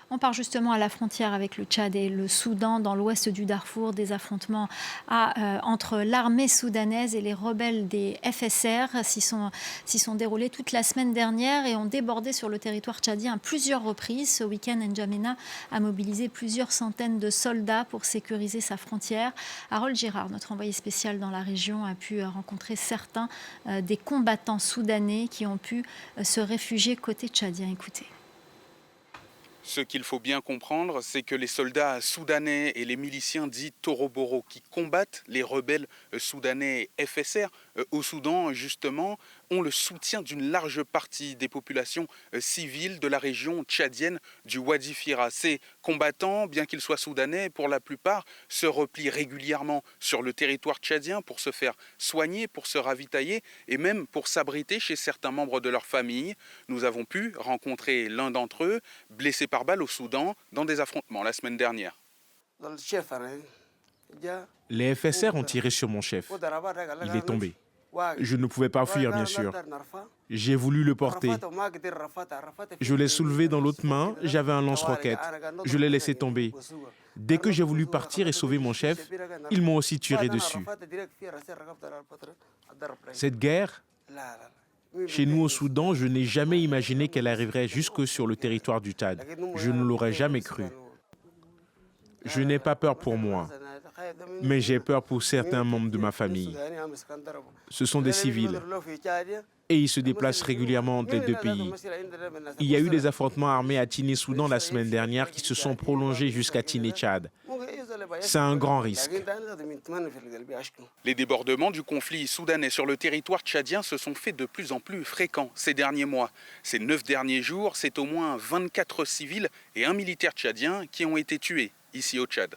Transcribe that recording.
On part justement à la frontière avec le Tchad et le Soudan, dans l'ouest du Darfour. Des affrontements entre l'armée soudanaise et les rebelles des FSR s'y sont déroulés toute la semaine dernière et ont débordé sur le territoire tchadien à plusieurs reprises. Ce week-end, N'Djamena a mobilisé plusieurs centaines de soldats pour sécuriser sa frontière. Harold Girard, notre envoyé spécial dans la région, a pu rencontrer certains des combattants soudanais qui ont pu se réfugier côté tchadien. Écoutez. Ce qu'il faut bien comprendre, c'est que les soldats soudanais et les miliciens dits Toroboro qui combattent les rebelles soudanais FSR au Soudan, justement, ont le soutien d'une large partie des populations civiles de la région tchadienne du Wadi Fira. Ces combattants, bien qu'ils soient soudanais, pour la plupart, se replient régulièrement sur le territoire tchadien pour se faire soigner, pour se ravitailler et même pour s'abriter chez certains membres de leur famille. Nous avons pu rencontrer l'un d'entre eux, blessé par balle au Soudan, dans des affrontements la semaine dernière. Les FSR ont tiré sur mon chef. Il est tombé. Je ne pouvais pas fuir, bien sûr. J'ai voulu le porter. Je l'ai soulevé dans l'autre main, j'avais un lance-roquette. Je l'ai laissé tomber. Dès que j'ai voulu partir et sauver mon chef, ils m'ont aussi tiré dessus. Cette guerre, chez nous au Soudan, je n'ai jamais imaginé qu'elle arriverait jusque sur le territoire du Tchad. Je ne l'aurais jamais cru. Je n'ai pas peur pour moi, mais j'ai peur pour certains membres de ma famille. Ce sont des civils et ils se déplacent régulièrement entre les deux pays. Il y a eu des affrontements armés à Tinné-Soudan la semaine dernière qui se sont prolongés jusqu'à Tinné-Tchad. C'est un grand risque. Les débordements du conflit soudanais sur le territoire tchadien se sont faits de plus en plus fréquents ces derniers mois. Ces 9 derniers jours, c'est au moins 24 civils et un militaire tchadien qui ont été tués ici au Tchad.